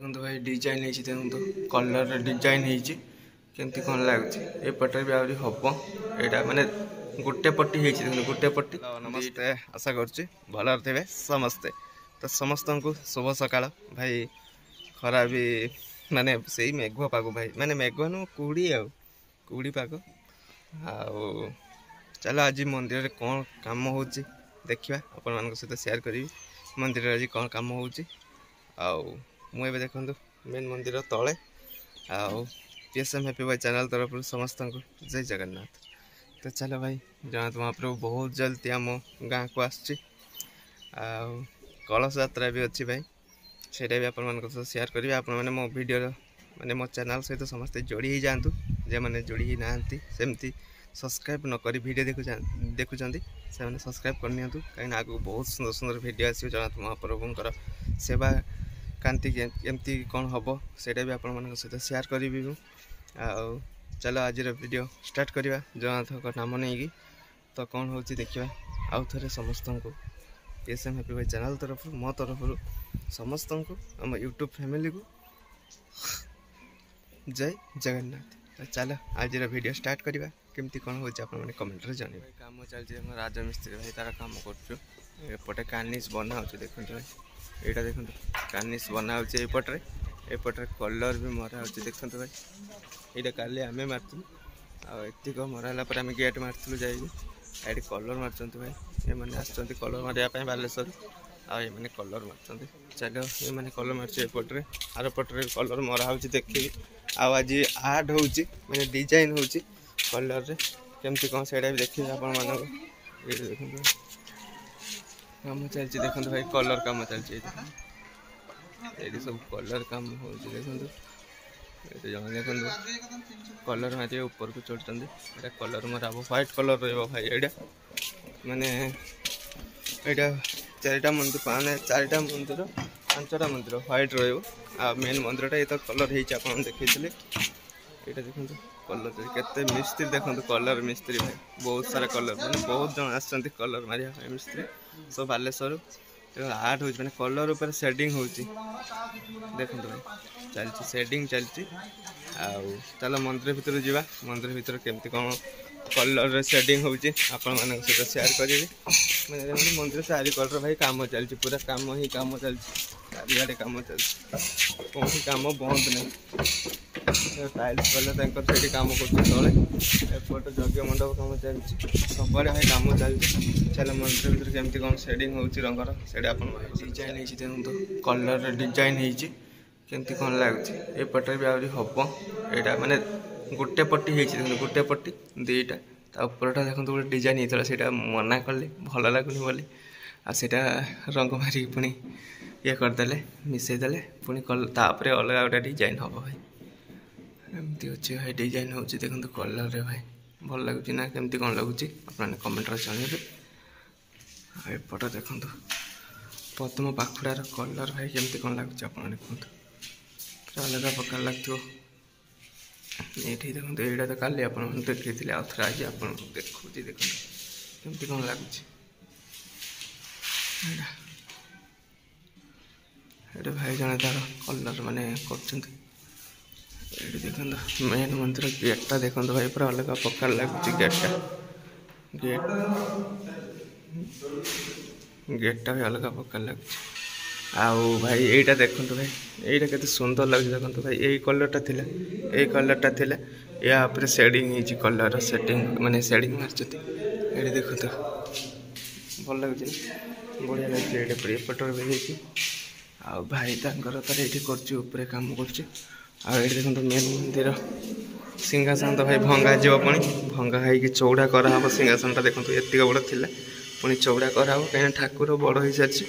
देखो भाई डिजाइन है देखो कलर डिजाइन है केमती कौन लगुच एपटे भी आहरी हम यहाँ माने गोटे पट्टी देखो गोटे पट्टी। नमस्ते आशा करुच्ची भल थे समस्ते तो समस्त को शुभ सकाळ भाई खरा भी माने से मेघुआ पाग भाई माने मेघुआ नु कुड़ी कुड़ी पाग चलो आज मंदिर में कौन कम हो देखा आपण मान सहित शेयर करी मंदिर आज कौन कम हो मुझे देखो मेन मंदिर तले पीएसएम हैप्पी बॉय चैनल तरफ समस्त को जय जगन्नाथ। तो चलो भाई जगन्नाथ महाप्रभु बहुत जल्दी आम गाँव को आसची कलश यात्रा भी अच्छी भाई से भी आप शेयर करी आप मो वीडियो माने मो चैनल सहित समस्ते जोड़ी ही जातु जे मैंने जोड़ी ही ना सेमती सब्सक्राइब न करी वीडियो देखुं से मैंने सब्सक्राइब करनी कहीं आगे बहुत सुंदर सुंदर वीडियो आस जगन्नाथ महाप्रभुंर सेवा कांति केमती कौन हम से भी आप सहित शेयर करी चलो आज वीडियो स्टार्ट करवा जगन्नाथ नाम नहीं तो कौन हो देखा आउ थे समस्त को पीएसएम हैप्पी बॉय चैनल तरफ मो तरफ समस्त को आम यूट्यूब फैमिली को जय जगन्नाथ। तो चलो आज वीडियो स्टार्ट करवा केमती कौन हो कमेंट रे जानवे काम चलती राजमिस्त्री भाई तार काम करपटे कार्निश बना हो देखते भाई यहाँ देखो कार्निश बना होपटे एपटे कलर भी मरा हो देखते भाई यहाँ काली आम मार्तु आक मराला आम गेट मार्तु जाइए कलर मार्चंत भाई ये मैंने आसुँच कलर मारे बालेश्वर आए कलर मार्चंत चलो ये मैंने कलर मार्चे एपटे आर पटे कलर मरा हो देखी आज आर्ट हो मैंने डिजाइन हो कलर रे केमती कौन से भी देखिए आपण देखो काम चलती देखो भाई कलर काम चलती ये सब कलर काम हो देखो जन देखो कलर मारे ऊपर को चढ़ते कलर मरा व्हाइट कलर भाई यहाँ माने यहाँ चारिटा मंदिर माने चारिटा मंदिर पांचटा मंदिर व्हाइट मेन मंदिरटा ये तो कलर हो देखते ये देखो कलर केते मिस्त्री देखो कलर मिस्त्री भाई बहुत सारा कलर मैंने बहुत जन आसते कलर मारिया मिस्त्री सब बालेश्वर आर्ट हो मैंने कलर ऊपर शेडिंग हो देखो भाई चलती शेडिंग चलती चलो मंदिर भितर जावा मंदिर भितर केमती कौन कलर शेडिंग हो सहित शेयर करी मैंने मंदिर चारि कलर भाई काम चलती पूरा काम ही काम चलती चारिआडे काम चलती कौन काम बंद नहीं टाइल्स वाले से काम करते यज्ञ मंडप काम चलती सब भाई काम चलती चलो मंदिर भर केमती कौन शेडिंग हो रंगर से डिजाइन है देखो कलर डिजाइन है केमती कौन लगुच एपटे भी आहरी हम यहाँ माने गोटे पट्टी देखो गोटे पट्टी दुईटा उपरटा देखो गोटे डिजाइन होता है मना कले भल लगुनि बोली आटा रंग मारिक पुणी ये करदे मिसईदे पुणी तापर अलग गोटे डिजाइन हम भाई एमती अच्छे भाई डिजाइन हो देखो कलर रे भाई भल लगुच ना केमती कौन लगुच आपने कमेंट जानवे एपटे देखो पद्म पाखुड़ार कलर भाई केमती कौन लगुच आप देखते पूरा अलग प्रकार लगो ये देखो यहाँ तो काली आप देखी आउ थे आज आप देखो देखो केमती कौन लगुच भाई जन तार कलर माने कर देखो मेन मंदिर गेटा देखो भाई पूरा अलग प्रकार लगुच गेटा गेटा भी अलग प्रकार लगुच आउ भाई यहाँ देखो भाई यहाँ के सुंदर लगे देखो भाई यही कलरटा थिला यही कलरटा थिला या ऊपर शेडिंग हो कलर सेटिंग माने शेडिंग मार्च ये देखो तो भल लगे बढ़िया लगे ये पटर भी देखी आ भाई तर ये कर काम कर देखो मेन मंदिर सिंहासन तो भाई भंगा जीव पुणी भंगा है चौड़ा कराब सिंहासन देखो ये बड़ थी पुणी चौड़ा कराब कहीं ठाकुर बड़ हो सारी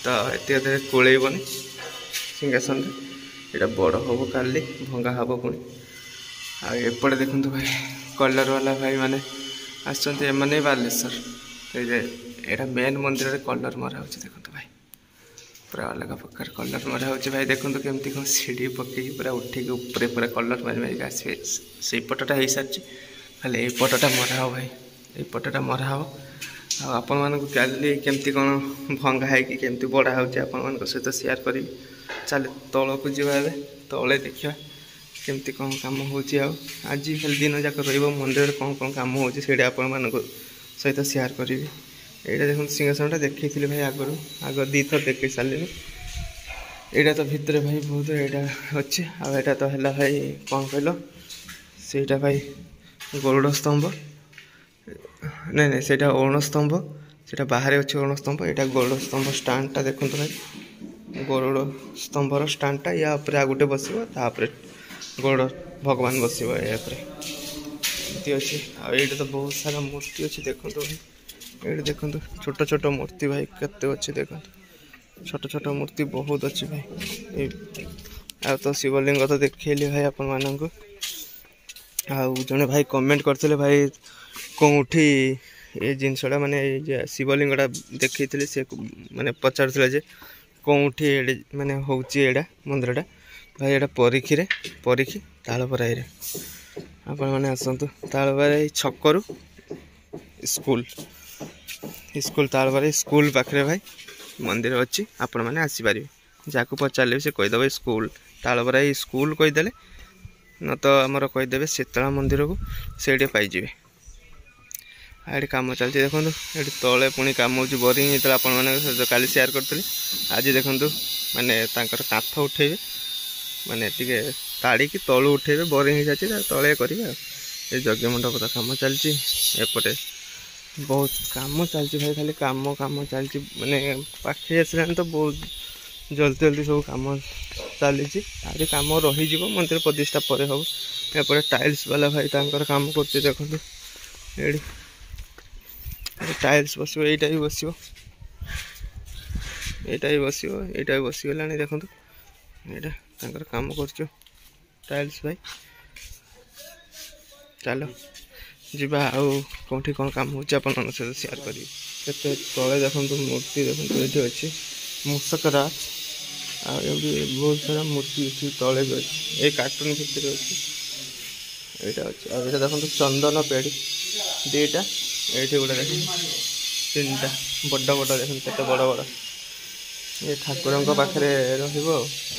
तो ये कोलेबनी सिंहासन यहाँ बड़ हम काली भंगा हम पुणी आएपटे देखो भाई कलर वाला भाई माने आसने बालेश्वर यहाँ मेन मंदिर में कलर मरा हो देखो भाई पूरा अलग प्रकार कलर मरा हो भाई देखो केमती कौन सीढ़ी पकई पूरा उठिक ऊपर पूरा कलर मारी मारिक आसवे से पटटा हो सारी खाली ये पटटा मरा हो भाई ये पटटा मरा हो आपण मानक काली केमती कौन भंगा है कि केमती बड़ा हो सहित शेयर करी चल तौक जा तले देखा केमती कौन कम हो आज खाली दिन जाक मंदिर कौन कौन कम हो आपण मान सहित सेयार करी। यहाँ देखो सिंहासनटा देखी भाई आग दी थर देख सारे यहाँ तो भितर भाई बहुत यहाँ अच्छे आटा तो है भाई कौन कहल से भाई गरुड़ स्तंभ नहीं नहीं से अरुण स्तंभ से बाहर अच्छे अरुण स्तंभ यहाँ गरुड़ स्तंभ स्टाण्डटा देखो भाई गरुड़ स्तंभर स्टाण्डटा या आ गोटे बस गरुड़ भगवान बस अच्छे ये तो बहुत सारा मूर्ति अच्छी देखो भाई ये देखो छोट छोट मूर्ति भाई केते अच्छे देखो छोट छोट मूर्ति बहुत अच्छी भाई आ तो शिवलिंग तो देखली भाई आपण मानक जड़े भाई कमेंट करते भाई कौटी ये जिनसटा माने शिवलिंगटा देखी से माने पचार जे कौटी माने हूँ यहाँ मंदिरटा भाई यहाँ परीक्षी तालपराई आपण मैंने आसतु तालपराई छकरू स्कूल स्कूल तालपराई स्कूल पाखे भाई मंदिर अच्छी आपण मैंने आसीपर जहाँ पचारे से कहीदे स्कूल तालपराई स्कूल कहीदे न तो आमर कहीदे शीतला मंदिर को से पाइबे। ये कम चलती देखो ये तले पुणी कम हो बोरिंग होता है आपने काली सेयार करी आज देखो माने काथ उठे माने टे ताड़ी की तलू उठे बोरिंग हो जाए तले करेंगे ये यज्ञ मंडप कम चलती एपटे बहुत कम चलती भाई खाली कम कम चलती माने पाखे आसा तो बहुत जल्दी जल्दी सब कम चली आगे कम रही मंदिर प्रतिष्ठा पर हम एपटे टाइल्स वाला भाई तांकर काम कर देखो ये टाइल्स बस यहीटा भी बस यहाँ भी बसगला देखो यहाँ कम कर टाइल्स भाई चलो जीवा आउ कौटी कौन काम हो सहित सेयार करी तले देखो मूर्ति देखो ये अच्छी मूषक राज बहुत सारा मूर्ति अच्छी तले भी अच्छी ये कार्टून भितर अच्छी यहाँ अच्छे आ देखो चंदन पेड़ी दीटा ये गोटे देख तीन टा बड़ बड़ देख के बड़ बड़ ये ठाकुर पाखे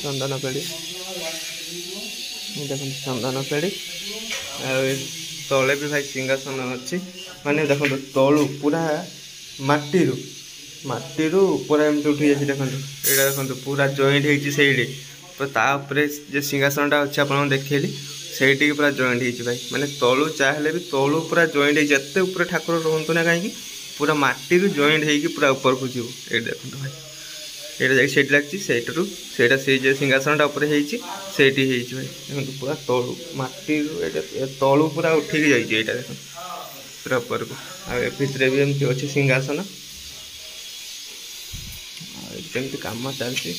चंदन पेड़ी देख चंदन पेड़ी तले भी भाई सिंहासन अच्छी माने देखो तलू पूरा माटी पूरा एमती उठी जाए देखो यहाँ देखो पूरा जॉइंट होपर जो सिंहासनटा अच्छे आप देखली से पूरा जॉइंट हो भाई माने तलू चाहे भी तलू पूरा जॉइंट होते ऊपर ठाकुर रुहतु ना कहीं पूरा माटी जॉइंट हो पूरा ऊपर को जीव ये देखो भाई यहाँ जाकि लगी से सिंहासनटा उपर भाई देखो पूरा तलू माटी तलू पूरा उठिक जाइए यहाँ देख पूरा ऊपर को भितर भी एमती अच्छे सिंहासन जमी कम चलती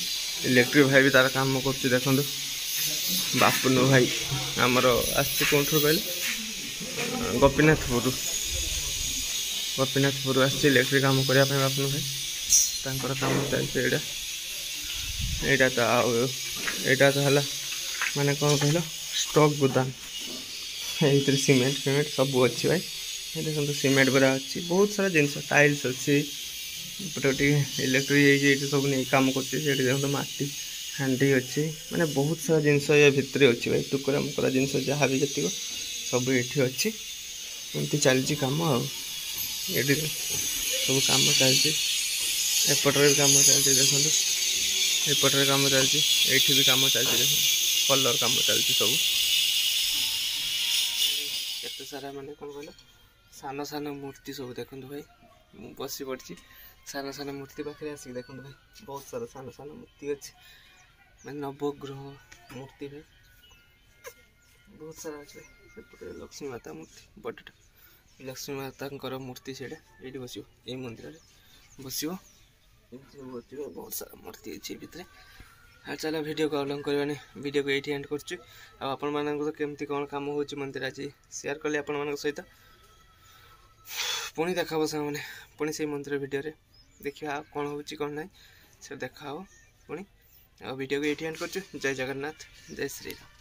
इलेक्ट्रिक भाई भी तार कम कर देखो बापुनु भाई आमर आसो कहले गोपीनाथपुर आस इलेक्ट्रिक काम करने बापुनु भाई तांकर काम चलती यहाँ तो यहाँ तो है माने कौन कहल स्टॉक गोदाम ये सीमेंट फिमेंट सब अच्छी भाई ये देखो सीमेंट पूरा अच्छी बहुत सारा जिनस टाइल्स अच्छी इलेक्ट्रिक ये सब नहीं कम कर देखो माटी हांडी अच्छी माने बहुत सारा जिनस ये भितर अच्छी भाई टुकरा मुकरा जिनस जहाँ भी जीत सब ये अच्छी एमती चलती कम ये सब कम चलती एपटर भी कम चलती देखो एपटर कम चलती ये भी कम चलती देखो कलर कम चलती सब एत सारा माने कौन कहल सान सान मूर्ति सब देखो भाई बसी पड़ी सान सान मूर्ति पाखे आसिक देखो भाई बहुत सारा सान सान मूर्ति अच्छी मैंने नवग्रह मूर्ति भाई बहुत सारा अच्छे लक्ष्मी माता मूर्ति बड़टा लक्ष्मी माता मूर्ति से ये बस ये मंदिर बस बहुत सारा मूर्ति अच्छी भितर हाँ चलो वीडियो को अवलंबन करवानी वीडियो को ये एंड कर केमती कौन कम हो मंदिर आज सेयार कले आपण सहित पुणी देखा सामने पुणी से मंदिर वीडियो देखा कौन हो कौन ना से देखा पुणी वीडियो को ये एंड कर जय जगन्नाथ जय श्रीराम।